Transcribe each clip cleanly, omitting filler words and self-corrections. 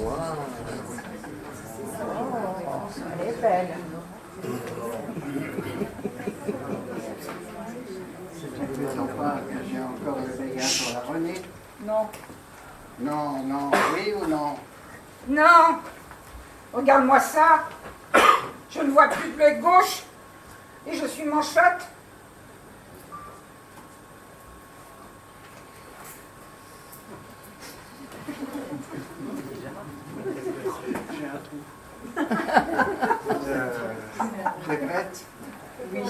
Wow. Elle est belle. Tu ne prétends pas que j'ai encore le béguin sur la Renée? Non. Non, non, oui ou non? Non. Regarde-moi ça. Je ne vois plus de l'œil gauche. Et je suis manchotte. J'ai un trou. Je regrette? Oui.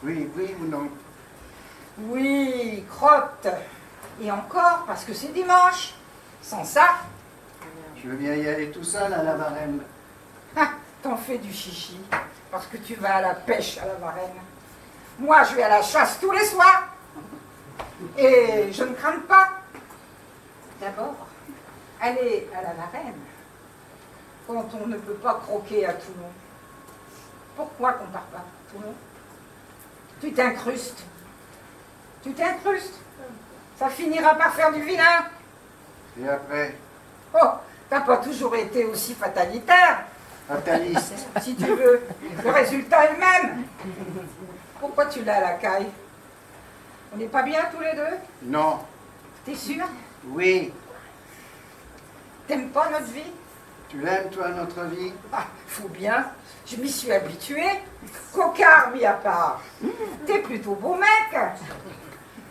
Oui, oui ou non? Oui, crotte. Et encore, parce que c'est dimanche. Sans ça, Je veux bien y aller tout seul à la Varenne. t'en fais du chichi. Parce que tu vas à la pêche à la Varenne. Moi, je vais à la chasse tous les soirs. Et je ne crains pas. D'abord, aller à la Varenne, quand on ne peut pas croquer à Toulon. Pourquoi qu'on ne part pas à Toulon? Tu t'incrustes. Tu t'incrustes. Ça finira par faire du vilain. Et après, Oh, t'as pas toujours été aussi fatalitaire. fataliste. Si tu veux, le résultat est le même. Pourquoi tu l'as à la caille? On n'est pas bien tous les deux? Non. T'es sûr? Oui. T'aimes pas notre vie? Tu l'aimes, toi, notre vie? Ah, faut bien. Je m'y suis habituée. Cocard mis à part. T'es plutôt beau mec.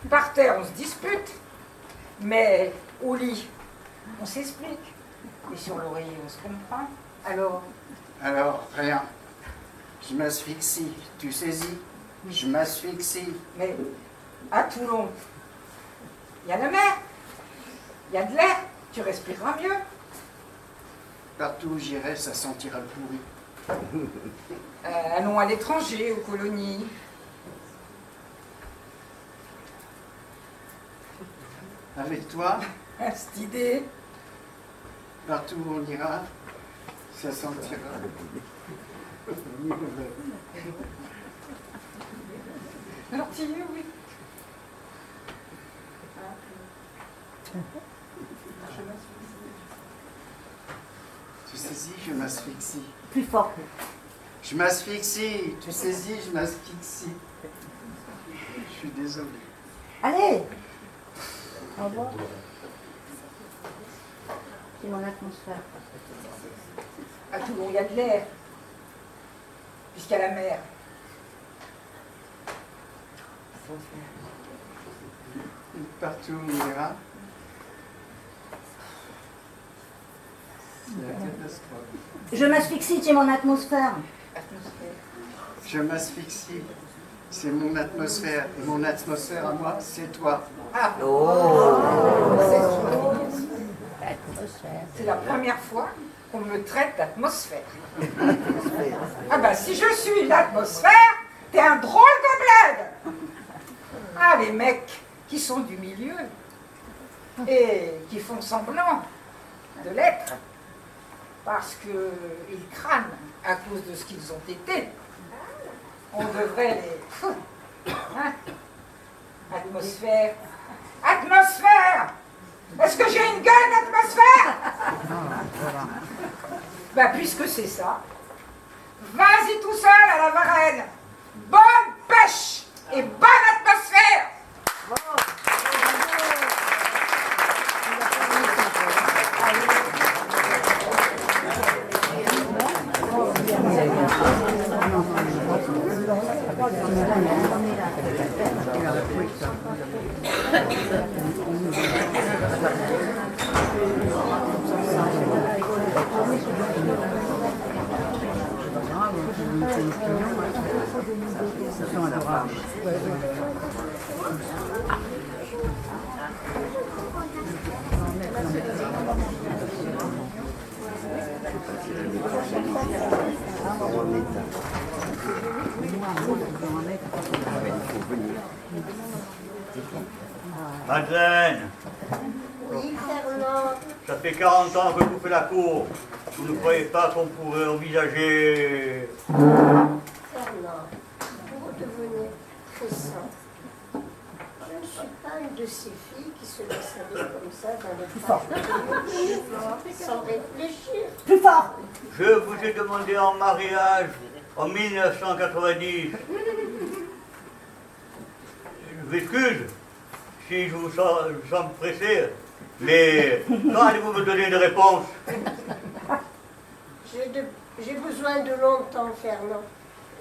Par terre, on se dispute. Mais au lit, on s'explique. Et sur l'oreiller, on se comprend. Alors, Alors, rien. Je m'asphyxie. Tu saisis? Je m'asphyxie. mais à Toulon, il y a la mer. Il y a de l'air. Tu respireras mieux. Partout où j'irai, ça sentira le pourri. Allons à l'étranger, aux colonies. Avec toi, Cette idée. partout où on ira, ça sentira. Gentil, oui. Tu saisis, je m'asphyxie. Plus fort. Je m'asphyxie. Tu saisis, je m'asphyxie. Je suis désolé. Allez. Au revoir. C'est mon atmosphère. À Toulon, il y a de l'air. Puisqu'il y a la mer. Partout où on ira, c'est la catastrophe. Je m'asphyxie, c'est mon atmosphère. Je m'asphyxie. C'est mon atmosphère. Et mon atmosphère à moi, c'est toi. Ah, Oh. c'est la première fois qu'on me traite d'atmosphère. Ah ben, si je suis l'atmosphère, t'es un drôle de bled. Ah, les mecs qui sont du milieu et qui font semblant de l'être parce qu'ils crânent à cause de ce qu'ils ont été. On devrait les... Hein? Atmosphère. Atmosphère! Est-ce que j'ai une gueule d'atmosphère? Ben, puisque c'est ça, vas-y tout seul à la Varenne. Bonne pêche et bonne atmosphère! Madeleine, Oui, Fernand. ça fait 40 ans que je vous fais la cour. Vous ne croyez pas qu'on pourrait envisager... Fernand, vous devenez pressant. Je ne suis pas une de ces filles qui se laissent aller comme ça dans les parcs sans réfléchir. Plus fort. Je vous ai demandé en mariage en 1990. Je m'excuse si je vous sens pressé, mais quand allez-vous me donner une réponse? J'ai besoin de longtemps, Fernand.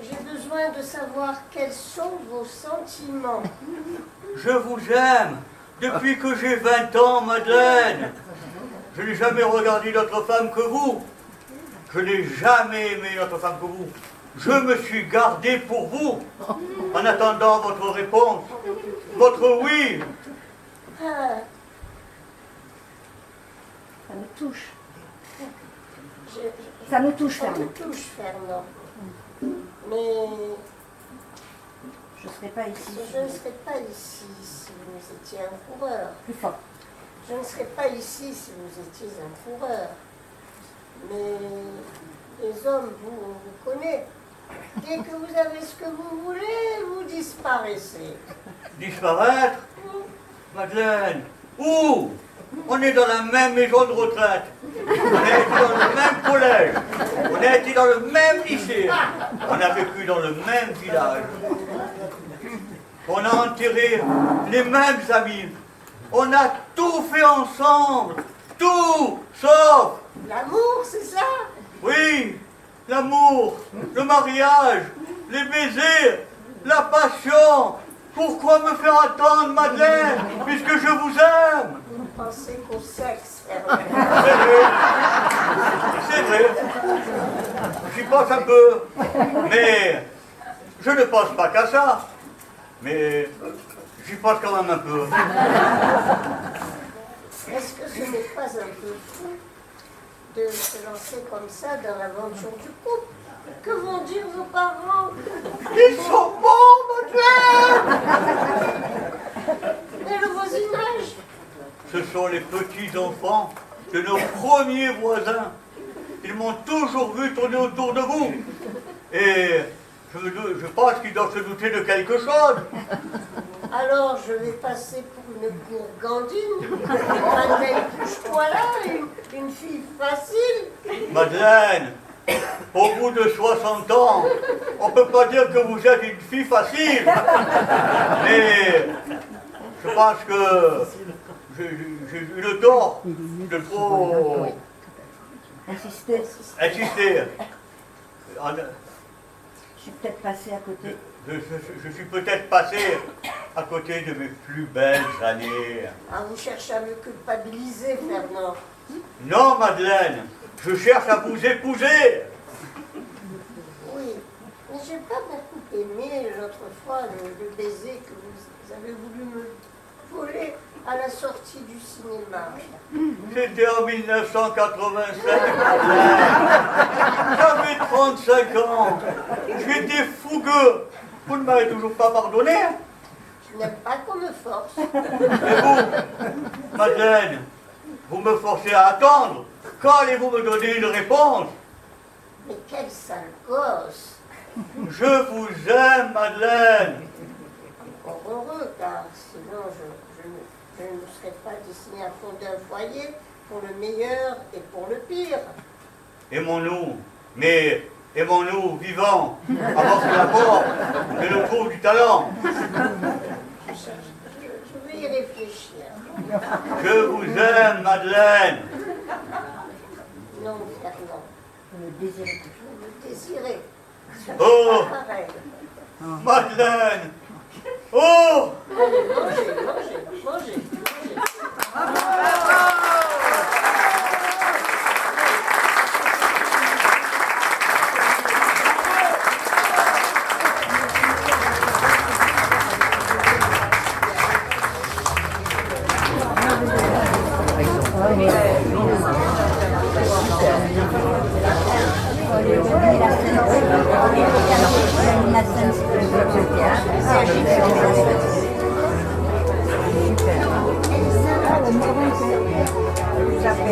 J'ai besoin de savoir quels sont vos sentiments. Je vous aime depuis que j'ai 20 ans, Madeleine. Je n'ai jamais regardé d'autre femme que vous. Je n'ai jamais aimé une autre femme que vous. Je me suis gardé pour vous, en attendant votre réponse, votre oui. Ah, Ça me touche. je- Ça me touche, ça me Fernand. touche, Fernand. Mais Je ne serai pas ici. je ne serais pas ici si vous étiez un coureur. Plus fort. Je ne serais pas ici si vous étiez un coureur. Mais les hommes, on vous connaît. Dès que vous avez ce que vous voulez, vous disparaissez. Disparaître? Madeleine, où? On est dans la même maison de retraite. On a été dans le même collège. On a été dans le même lycée. On a vécu dans le même village. On a enterré les mêmes amis. On a tout fait ensemble. Tout, sauf, L'amour, c'est ça? oui, l'amour, le mariage, les baisers, la passion. Pourquoi me faire attendre, Madeleine, puisque je vous aime? Vous pensez qu'au sexe, Fernand. C'est vrai. C'est vrai. J'y pense un peu. Mais je ne pense pas qu'à ça. Mais j'y pense quand même un peu. Est-ce que ce n'est pas un peu fou de se lancer comme ça dans l'aventure du couple? Que vont dire vos parents? Ils sont bons, Madeleine! Et le voisinage? Ce sont les petits-enfants de nos premiers voisins. Ils m'ont toujours vu tourner autour de vous. Et je pense qu'ils doivent se douter de quelque chose. Alors je vais passer pour une gourgandine. Madeleine, touche-toi là, une fille facile. Madeleine, au bout de 60 ans, on ne peut pas dire que vous êtes une fille facile. Mais je pense que j'ai eu le tort de trop Insister. insister. Je suis peut-être passée à côté. Je suis peut-être passé à côté de mes plus belles années. Ah, vous cherchez à me culpabiliser, Fernand. Non, Madeleine, je cherche à vous épouser. Oui, mais j'ai pas beaucoup aimé l'autre fois le baiser que vous avez voulu me voler à la sortie du cinéma. C'était en 1985, Madeleine. J'avais 35 ans. J'étais fougueux. Vous ne m'avez toujours pas pardonné. Je n'aime pas qu'on me force. Et vous, Madeleine, vous me forcez à attendre. Quand allez-vous me donner une réponse? Mais quel sale gosse! Je vous aime, Madeleine. Encore heureux, car sinon je ne serais pas destiné à fonder un foyer pour le meilleur et pour le pire. Aimons-nous, mais aimons-nous vivants, avant que la mort ne nous trouve du talent. Je vais y réfléchir. Je vous aime, Madeleine. Non, Fernand, Je me désirais. je me désirais. Oh, Pareil. Madeleine. Oh, Allez, mangez.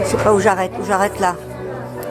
Je sais pas où j'arrête là.